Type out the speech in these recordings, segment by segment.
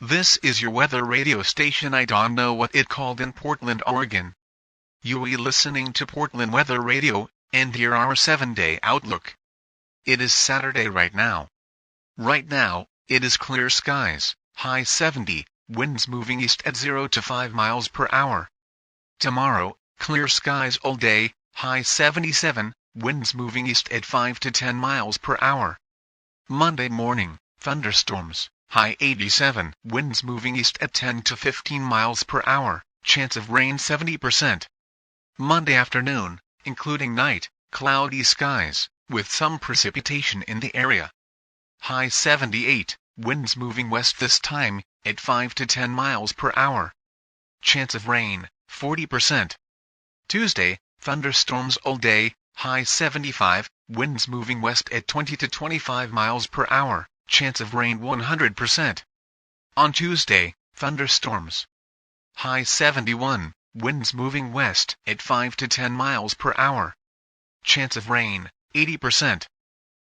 This is your weather radio station. I don't know what it called in Portland, Oregon. You're listening to Portland Weather Radio, and here our 7-day outlook. It is Saturday right now. Right now, it is clear skies, high 70, winds moving east at 0 to 5 miles per hour. Tomorrow, clear skies all day, high 77, winds moving east at 5 to 10 miles per hour. Monday morning, thunderstorms, high 87, winds moving east at 10 to 15 miles per hour, chance of rain 70%. Monday afternoon, including night, cloudy skies, with some precipitation in the area. High 78, winds moving west this time, at 5 to 10 miles per hour. Chance of rain, 40%. Tuesday, thunderstorms all day, high 75, winds moving west at 20 to 25 miles per hour, chance of rain 100%. On Tuesday, thunderstorms. High 71, winds moving west at 5 to 10 miles per hour. Chance of rain, 80%.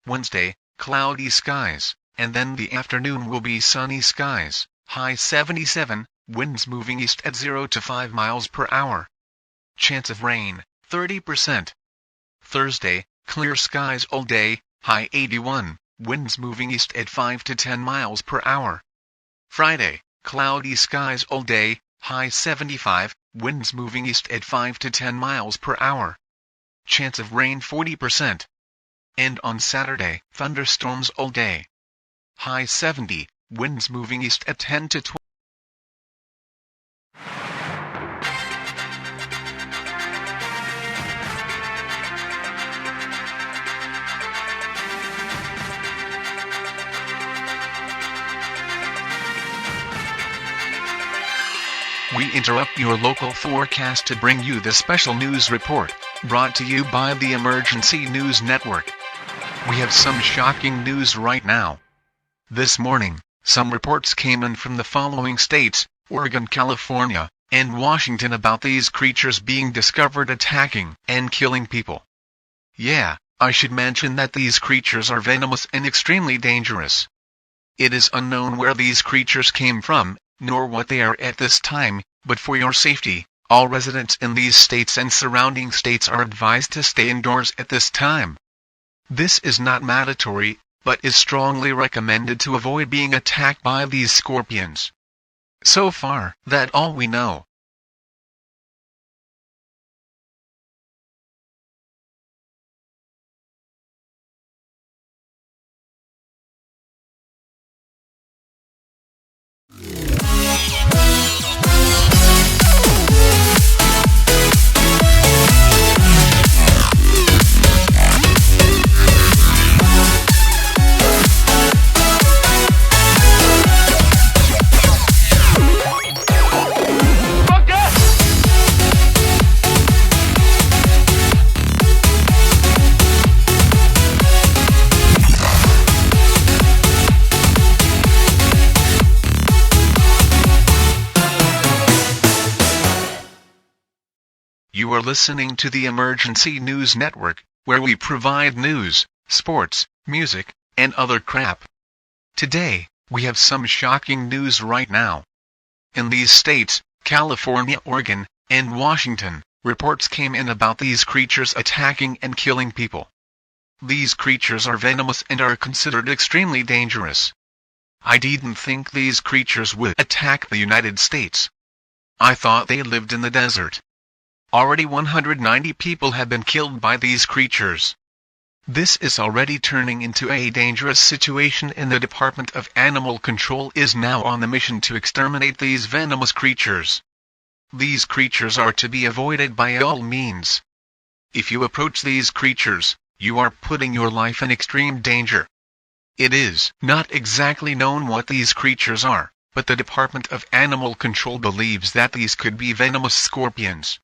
Wednesday, cloudy skies, and then the afternoon will be sunny skies, high 77, winds moving east at 0 to 5 miles per hour. Chance of rain, 30%. Thursday, clear skies all day, high 81, winds moving east at 5 to 10 miles per hour. Friday, cloudy skies all day, high 75, winds moving east at 5 to 10 miles per hour. Chance of rain 40%. And on Saturday, thunderstorms all day. High 70, winds moving east at 10 to 12. We interrupt your local forecast to bring you this special news report, brought to you by the Emergency News Network. We have some shocking news right now. This morning, some reports came in from the following states, Oregon, California, and Washington about these creatures being discovered attacking and killing people. Yeah, I should mention that these creatures are venomous and extremely dangerous. It is unknown where these creatures came from, nor what they are at this time, but for your safety, all residents in these states and surrounding states are advised to stay indoors at this time. This is not mandatory, but is strongly recommended to avoid being attacked by these scorpions. So far, that's all we know. You are listening to the Emergency News Network, where we provide news, sports, music, and other crap. Today, we have some shocking news right now. In these states, California, Oregon, and Washington, reports came in about these creatures attacking and killing people. These creatures are venomous and are considered extremely dangerous. I didn't think these creatures would attack the United States. I thought they lived in the desert. Already 190 people have been killed by these creatures. This is already turning into a dangerous situation, and the Department of Animal Control is now on the mission to exterminate these venomous creatures. These creatures are to be avoided by all means. If you approach these creatures, you are putting your life in extreme danger. It is not exactly known what these creatures are, but the Department of Animal Control believes that these could be venomous scorpions.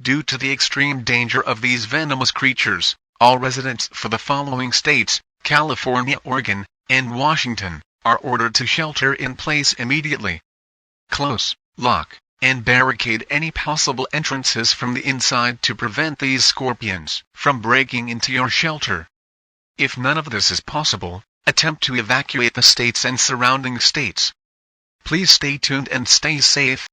Due to the extreme danger of these venomous creatures, all residents for the following states, California, Oregon, and Washington, are ordered to shelter in place immediately. Close, lock, and barricade any possible entrances from the inside to prevent these scorpions from breaking into your shelter. If none of this is possible, attempt to evacuate the states and surrounding states. Please stay tuned and stay safe.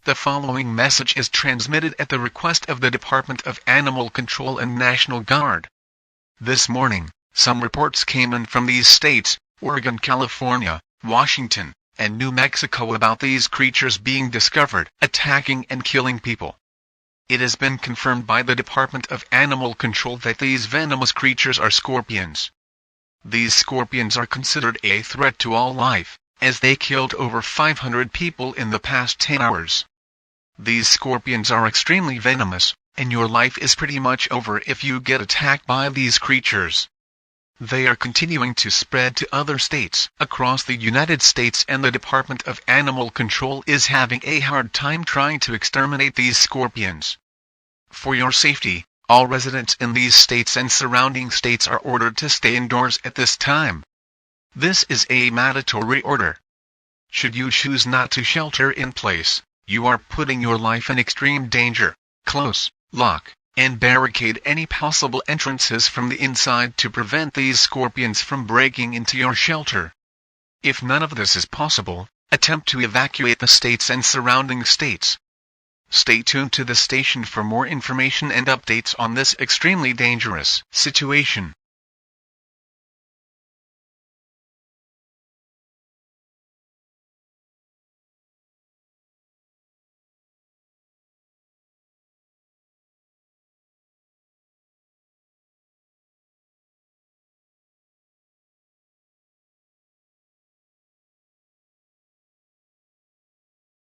The following message is transmitted at the request of the Department of Animal Control and National Guard. This morning, some reports came in from these states, Oregon, California, Washington, and New Mexico about these creatures being discovered, attacking and killing people. It has been confirmed by the Department of Animal Control that these venomous creatures are scorpions. These scorpions are considered a threat to all life, as they killed over 500 people in the past 10 hours. These scorpions are extremely venomous, and your life is pretty much over if you get attacked by these creatures. They are continuing to spread to other states across the United States, and the Department of Animal Control is having a hard time trying to exterminate these scorpions. For your safety, all residents in these states and surrounding states are ordered to stay indoors at this time. This is a mandatory order. Should you choose not to shelter in place, you are putting your life in extreme danger. Close, lock, and barricade any possible entrances from the inside to prevent these scorpions from breaking into your shelter. If none of this is possible, attempt to evacuate the states and surrounding states. Stay tuned to the station for more information and updates on this extremely dangerous situation.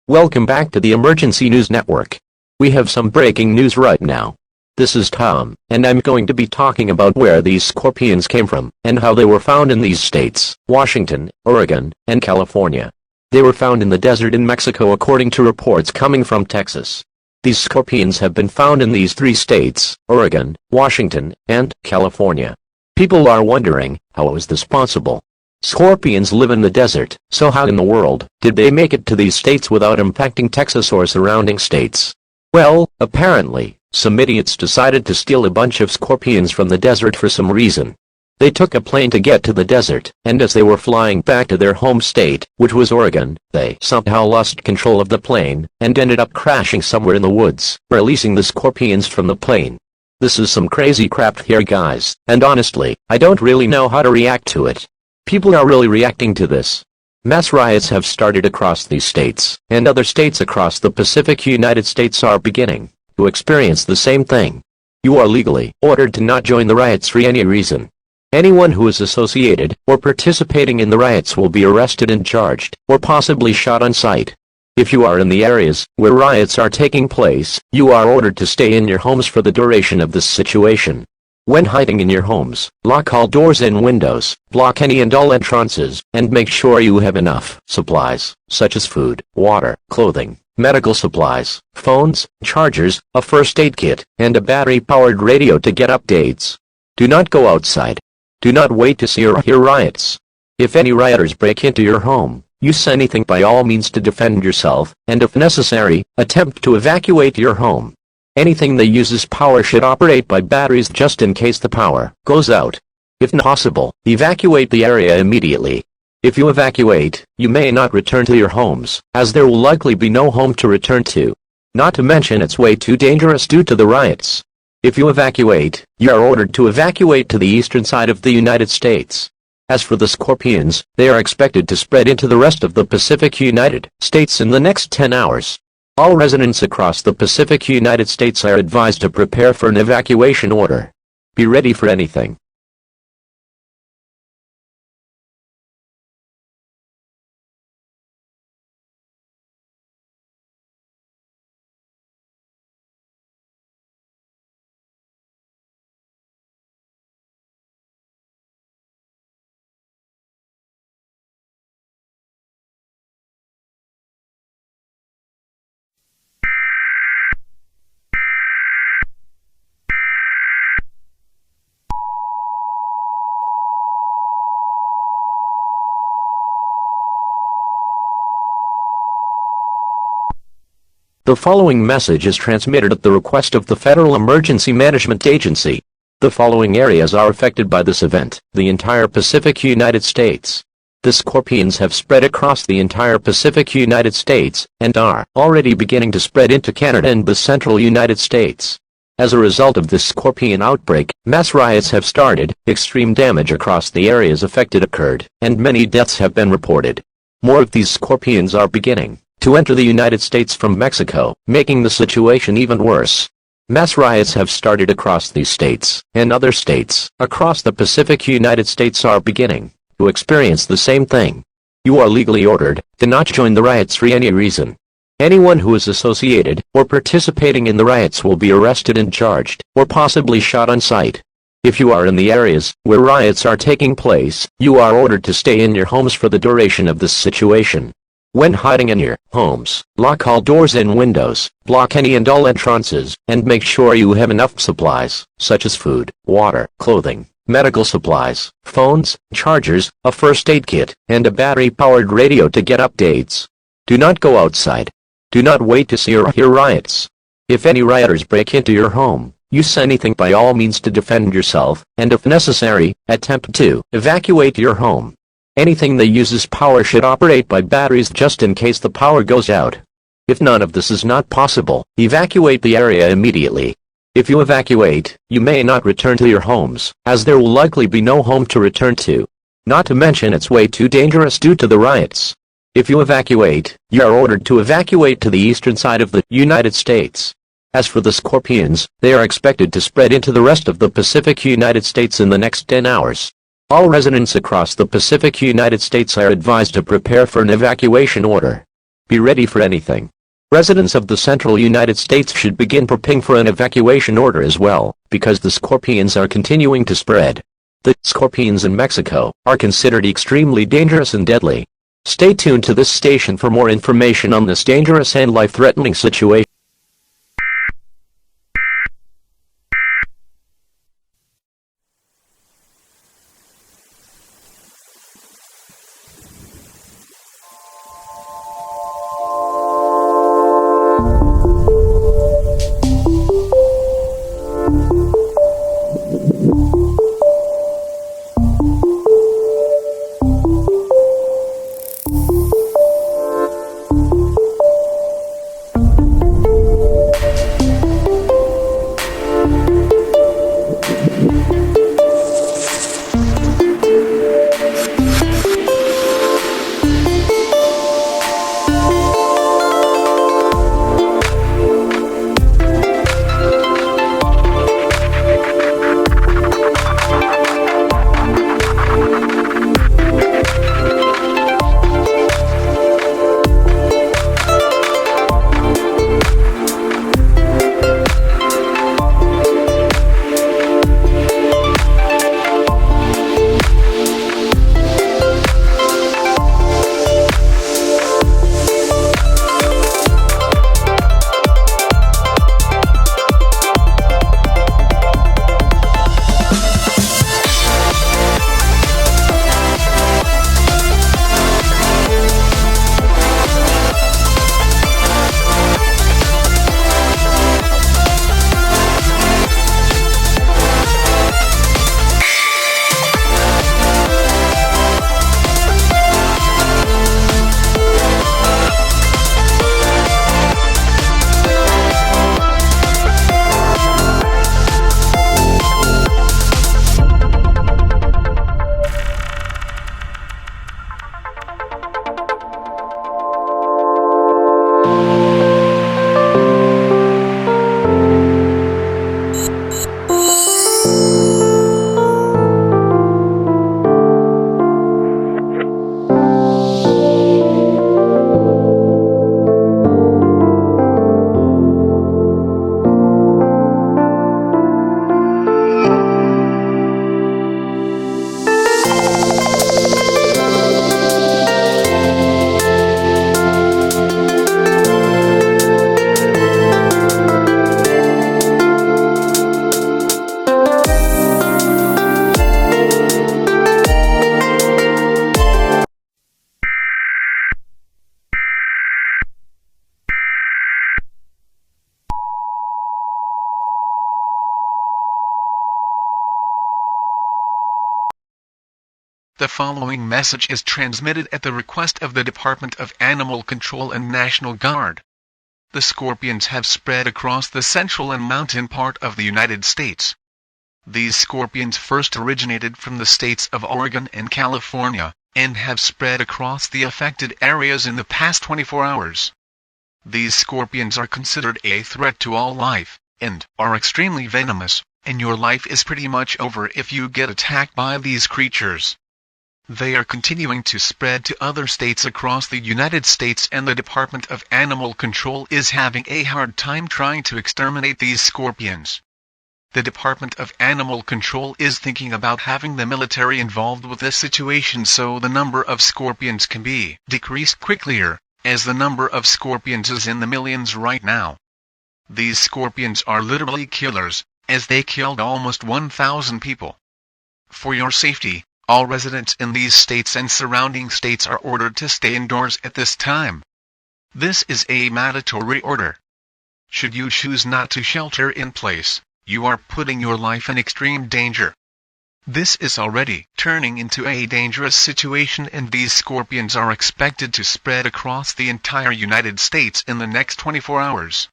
Welcome back to the Emergency News Network. We have some breaking news right now. This is Tom, and I'm going to be talking about where these scorpions came from, and how they were found in these states, Washington, Oregon, and California. They were found in the desert in Mexico according to reports coming from Texas. These scorpions have been found in these three states, Oregon, Washington, and California. People are wondering, how is this possible? Scorpions live in the desert, so how in the world did they make it to these states without impacting Texas or surrounding states? Well, apparently, some idiots decided to steal a bunch of scorpions from the desert for some reason. They took a plane to get to the desert, and as they were flying back to their home state, which was Oregon, they somehow lost control of the plane, and ended up crashing somewhere in the woods, releasing the scorpions from the plane. This is some crazy crap here, guys, and honestly, I don't really know how to react to it. People are really reacting to this. Mass riots have started across these states, and other states across the Pacific United States are beginning to experience the same thing. You are legally ordered to not join the riots for any reason. Anyone who is associated or participating in the riots will be arrested and charged, or possibly shot on sight. If you are in the areas where riots are taking place, you are ordered to stay in your homes for the duration of this situation. When hiding in your homes, lock all doors and windows, block any and all entrances, and make sure you have enough supplies, such as food, water, clothing, medical supplies, phones, chargers, a first aid kit, and a battery-powered radio to get updates. Do not go outside. Do not wait to see or hear riots. If any rioters break into your home, use anything by all means to defend yourself, and if necessary, attempt to evacuate your home. Anything that uses power should operate by batteries just in case the power goes out. If possible, evacuate the area immediately. If you evacuate, you may not return to your homes, as there will likely be no home to return to. Not to mention it's way too dangerous due to the riots. If you evacuate, you are ordered to evacuate to the eastern side of the United States. As for the scorpions, they are expected to spread into the rest of the Pacific United States in the next 10 hours. All residents across the Pacific United States are advised to prepare for an evacuation order. Be ready for anything. The following message is transmitted at the request of the Federal Emergency Management Agency. The following areas are affected by this event: the entire Pacific United States. The scorpions have spread across the entire Pacific United States, and are already beginning to spread into Canada and the central United States. As a result of this scorpion outbreak, mass riots have started, extreme damage across the areas affected occurred, and many deaths have been reported. More of these scorpions are beginning to enter the United States from Mexico, making the situation even worse. Mass riots have started across these states, and other states across the Pacific United States are beginning to experience the same thing. You are legally ordered to not join the riots for any reason. Anyone who is associated or participating in the riots will be arrested and charged, or possibly shot on sight. If you are in the areas where riots are taking place, you are ordered to stay in your homes for the duration of this situation. When hiding in your homes, lock all doors and windows, block any and all entrances, and make sure you have enough supplies, such as food, water, clothing, medical supplies, phones, chargers, a first aid kit, and a battery-powered radio to get updates. Do not go outside. Do not wait to see or hear riots. If any rioters break into your home, use anything by all means to defend yourself, and if necessary, attempt to evacuate your home. Anything that uses power should operate by batteries just in case the power goes out. If none of this is not possible, evacuate the area immediately. If you evacuate, you may not return to your homes, as there will likely be no home to return to. Not to mention it's way too dangerous due to the riots. If you evacuate, you are ordered to evacuate to the eastern side of the United States. As for the scorpions, they are expected to spread into the rest of the Pacific United States in the next 10 hours. All residents across the Pacific United States are advised to prepare for an evacuation order. Be ready for anything. Residents of the central United States should begin preparing for an evacuation order as well, because the scorpions are continuing to spread. The scorpions in Mexico are considered extremely dangerous and deadly. Stay tuned to this station for more information on this dangerous and life-threatening situation. The following message is transmitted at the request of the Department of Animal Control and National Guard. The scorpions have spread across the central and mountain part of the United States. These scorpions first originated from the states of Oregon and California, and have spread across the affected areas in the past 24 hours. These scorpions are considered a threat to all life, and are extremely venomous, and your life is pretty much over if you get attacked by these creatures. They are continuing to spread to other states across the United States, and the Department of Animal Control is having a hard time trying to exterminate these scorpions. The Department of Animal Control is thinking about having the military involved with this situation so the number of scorpions can be decreased quickly, as the number of scorpions is in the millions right now. These scorpions are literally killers, as they killed almost 1,000 people. For your safety, all residents in these states and surrounding states are ordered to stay indoors at this time. This is a mandatory order. Should you choose not to shelter in place, you are putting your life in extreme danger. This is already turning into a dangerous situation, and these scorpions are expected to spread across the entire United States in the next 24 hours.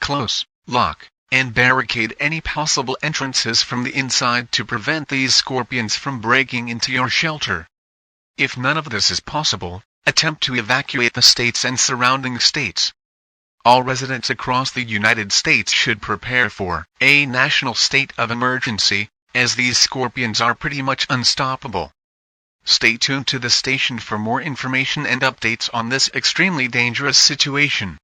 Close, lock, and barricade any possible entrances from the inside to prevent these scorpions from breaking into your shelter. If none of this is possible, attempt to evacuate the states and surrounding states. All residents across the United States should prepare for a national state of emergency, as these scorpions are pretty much unstoppable. Stay tuned to the station for more information and updates on this extremely dangerous situation.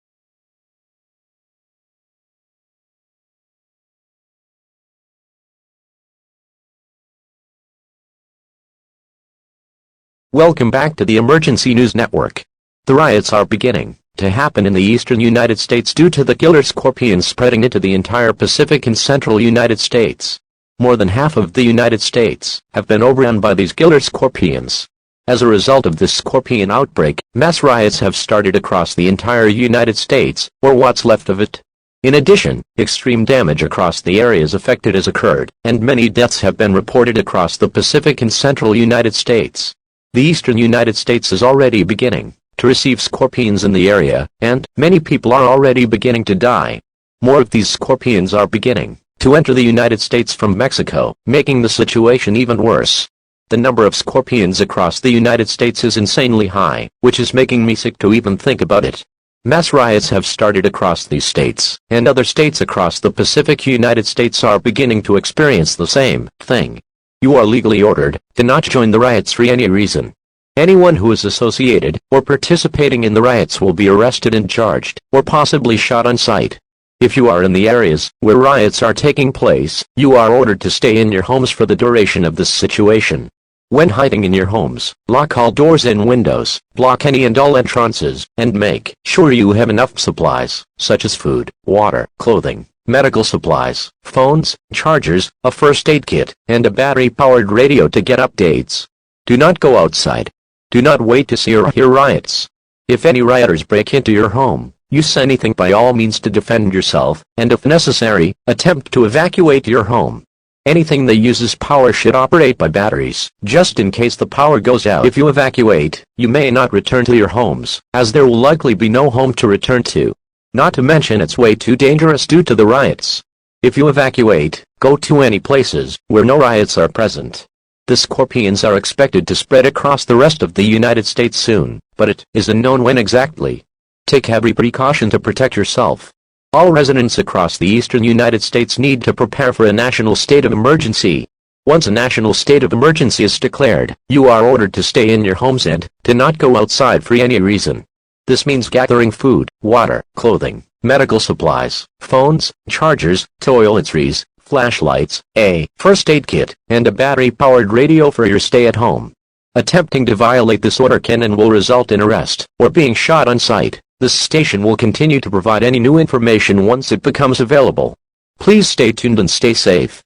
Welcome back to the Emergency News Network. The riots are beginning to happen in the eastern United States due to the killer scorpions spreading into the entire Pacific and central United States. More than half of the United States have been overrun by these killer scorpions. As a result of this scorpion outbreak, mass riots have started across the entire United States, or what's left of it. In addition, extreme damage across the areas affected has occurred, and many deaths have been reported across the Pacific and central United States. The eastern United States is already beginning to receive scorpions in the area, and many people are already beginning to die. More of these scorpions are beginning to enter the United States from Mexico, making the situation even worse. The number of scorpions across the United States is insanely high, which is making me sick to even think about it. Mass riots have started across these states, and other states across the Pacific United States are beginning to experience the same thing. You are legally ordered to not join the riots for any reason. Anyone who is associated or participating in the riots will be arrested and charged, or possibly shot on sight. If you are in the areas where riots are taking place, you are ordered to stay in your homes for the duration of this situation. When hiding in your homes, lock all doors and windows, block any and all entrances, and make sure you have enough supplies, such as food, water, clothing, medical supplies, phones, chargers, a first aid kit, and a battery-powered radio to get updates. Do not go outside. Do not wait to see or hear riots. If any rioters break into your home, use anything by all means to defend yourself, and if necessary, attempt to evacuate your home. Anything that uses power should operate by batteries, just in case the power goes out. If you evacuate, you may not return to your homes, as there will likely be no home to return to. Not to mention it's way too dangerous due to the riots. If you evacuate, go to any places where no riots are present. The scorpions are expected to spread across the rest of the United States soon, but it is unknown when exactly. Take every precaution to protect yourself. All residents across the eastern United States need to prepare for a national state of emergency. Once a national state of emergency is declared, you are ordered to stay in your homes and to not go outside for any reason. This means gathering food, water, clothing, medical supplies, phones, chargers, toiletries, flashlights, a first aid kit, and a battery-powered radio for your stay at home. Attempting to violate this order can and will result in arrest or being shot on sight. This station will continue to provide any new information once it becomes available. Please stay tuned and stay safe.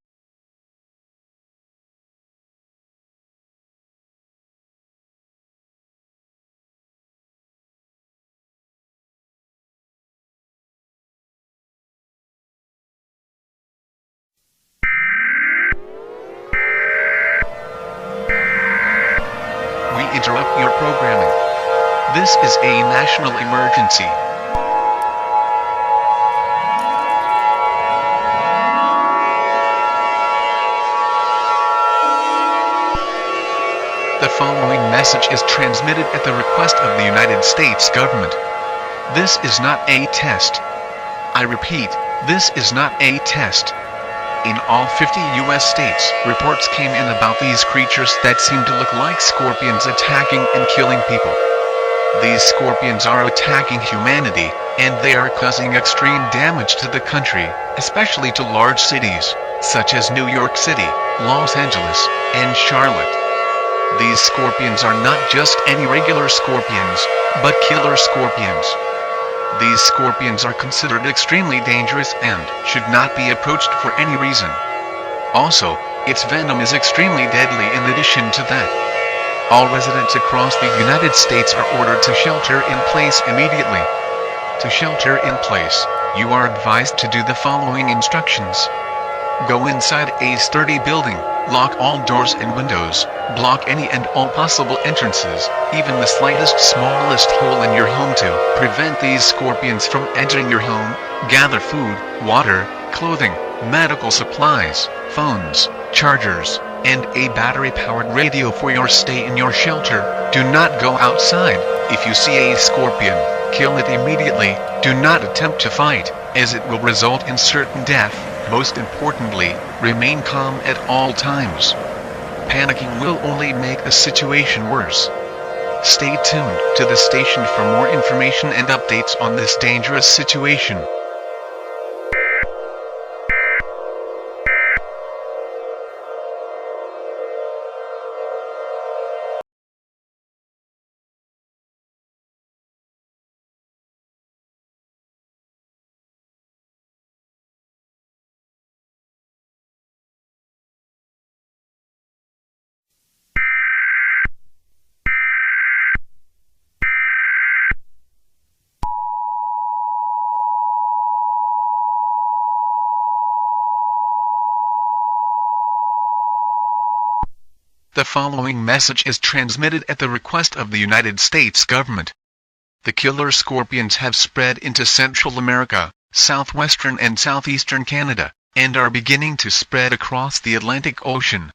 your programming. This is a national emergency. The following message is transmitted at the request of the United States government. This is not a test. I repeat, this is not a test. In all 50 U.S. states, reports came in about these creatures that seem to look like scorpions attacking and killing people. These scorpions are attacking humanity, and they are causing extreme damage to the country, especially to large cities, such as New York City, Los Angeles, and Charlotte. These scorpions are not just any regular scorpions, but killer scorpions. These scorpions are considered extremely dangerous and should not be approached for any reason. Also, its venom is extremely deadly in addition to that. All residents across the United States are ordered to shelter in place immediately. To shelter in place, you are advised to do the following instructions. Go inside a sturdy building, lock all doors and windows, block any and all possible entrances, even the smallest hole in your home to prevent these scorpions from entering your home. Gather food, water, clothing, medical supplies, phones, chargers, and a battery-powered radio for your stay in your shelter. Do not go outside. If you see a scorpion, kill it immediately. Do not attempt to fight, as it will result in certain death. Most importantly, remain calm at all times. Panicking will only make the situation worse. Stay tuned to the station for more information and updates on this dangerous situation. The following message is transmitted at the request of the United States government. The killer scorpions have spread into Central America, southwestern and southeastern Canada, and are beginning to spread across the Atlantic Ocean.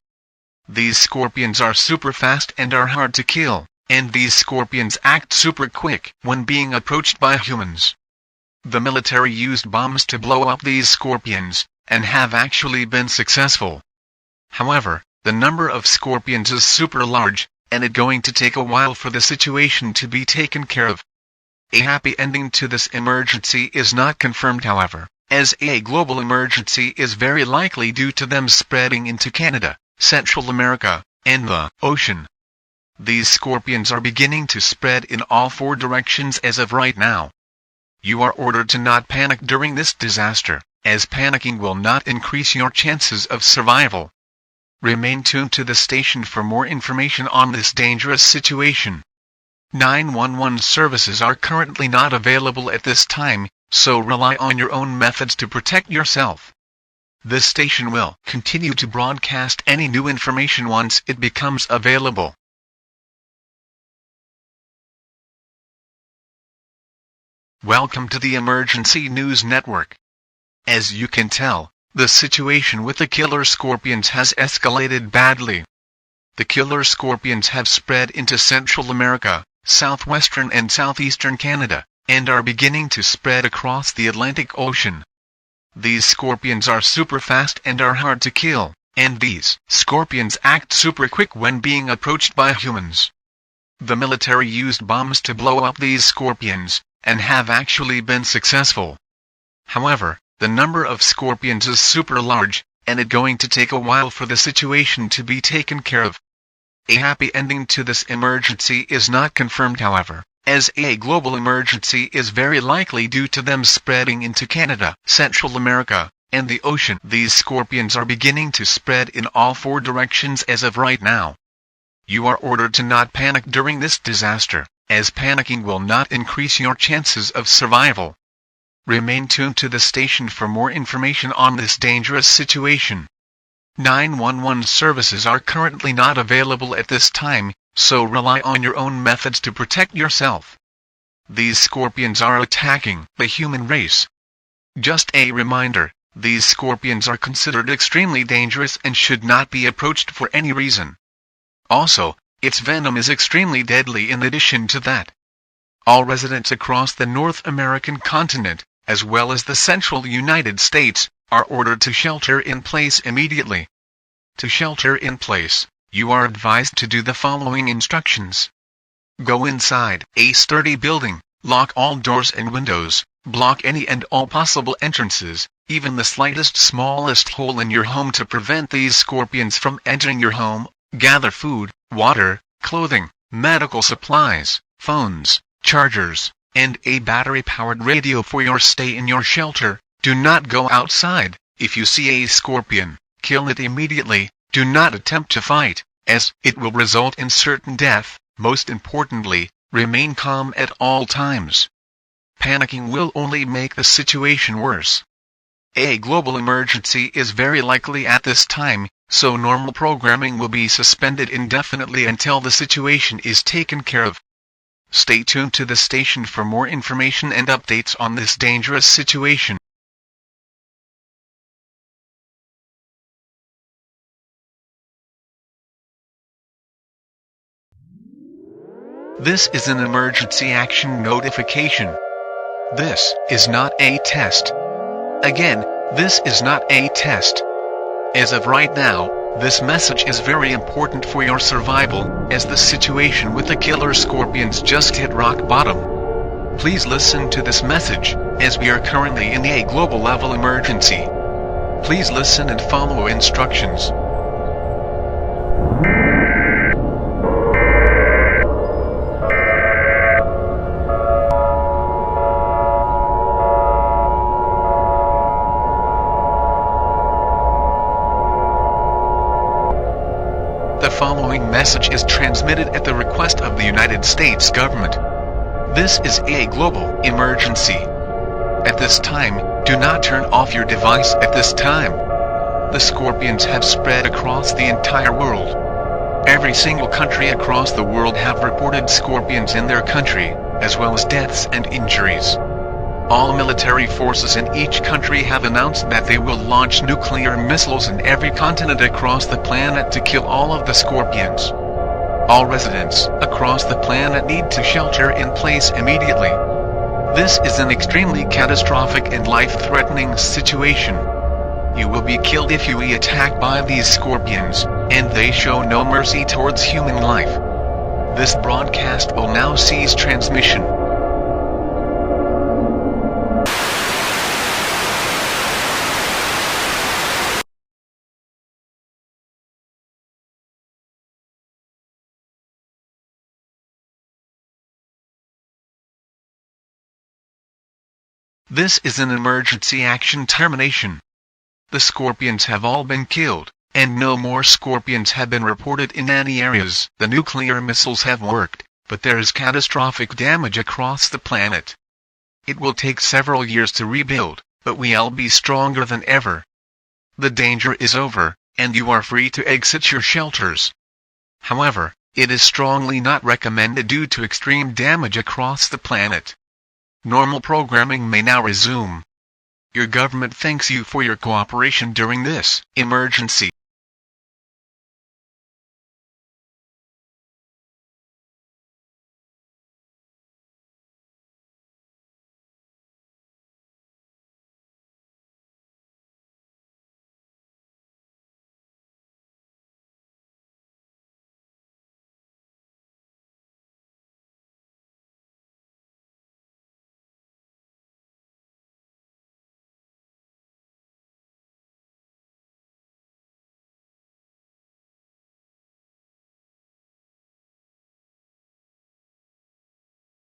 These scorpions are super fast and are hard to kill, and these scorpions act super quick when being approached by humans. The military used bombs to blow up these scorpions, and have actually been successful. However, the number of scorpions is super large, and it's going to take a while for the situation to be taken care of. A happy ending to this emergency is not confirmed, however, as a global emergency is very likely due to them spreading into Canada, Central America, and the ocean. These scorpions are beginning to spread in all 4 directions as of right now. You are ordered to not panic during this disaster, as panicking will not increase your chances of survival. Remain tuned to the station for more information on this dangerous situation. 911 services are currently not available at this time, so rely on your own methods to protect yourself. This station will continue to broadcast any new information once it becomes available. Welcome to the Emergency News Network. As you can tell, the situation with the killer scorpions has escalated badly. The killer scorpions have spread into Central America, southwestern and southeastern Canada, and are beginning to spread across the Atlantic Ocean. These scorpions are super fast and are hard to kill, and these scorpions act super quick when being approached by humans. The military used bombs to blow up these scorpions, and have actually been successful. However, the number of scorpions is super large, and it's going to take a while for the situation to be taken care of. A happy ending to this emergency is not confirmed, however, as a global emergency is very likely due to them spreading into Canada, Central America, and the ocean. These scorpions are beginning to spread in all 4 directions as of right now. You are ordered to not panic during this disaster, as panicking will not increase your chances of survival. Remain tuned to the station for more information on this dangerous situation. 911 services are currently not available at this time, so rely on your own methods to protect yourself. These scorpions are attacking the human race. Just a reminder, these scorpions are considered extremely dangerous and should not be approached for any reason. Also, its venom is extremely deadly. In addition to that, all residents across the North American continent, as well as the central United States, are ordered to shelter in place immediately. To shelter in place, you are advised to do the following instructions. Go inside a sturdy building, lock all doors and windows, block any and all possible entrances, even the smallest hole in your home to prevent these scorpions from entering your home. Gather food, water, clothing, medical supplies, phones, chargers, and a battery-powered radio for your stay in your shelter. Do not go outside. If you see a scorpion, kill it immediately. Do not attempt to fight, as it will result in certain death. Most importantly, remain calm at all times. Panicking will only make the situation worse. A global emergency is very likely at this time, so normal programming will be suspended indefinitely until the situation is taken care of. Stay tuned to the station for more information and updates on this dangerous situation. This is an emergency action notification. This is not a test. Again, this is not a test. As of right now, this message is very important for your survival, as the situation with the killer scorpions just hit rock bottom. Please listen to this message, as we are currently in a global level emergency. Please listen and follow instructions. The following message is transmitted at the request of the United States government. This is a global emergency. At this time, do not turn off your device at this time. The scorpions have spread across the entire world. Every single country across the world have reported scorpions in their country, as well as deaths and injuries. All military forces in each country have announced that they will launch nuclear missiles in every continent across the planet to kill all of the scorpions. All residents across the planet need to shelter in place immediately. This is an extremely catastrophic and life-threatening situation. You will be killed if you are attacked by these scorpions, and they show no mercy towards human life. This broadcast will now cease transmission. This is an emergency action termination. The scorpions have all been killed, and no more scorpions have been reported in any areas. The nuclear missiles have worked, but there is catastrophic damage across the planet. It will take several years to rebuild, but we'll be stronger than ever. The danger is over, and you are free to exit your shelters. However, it is strongly not recommended due to extreme damage across the planet. Normal programming may now resume. Your government thanks you for your cooperation during this emergency.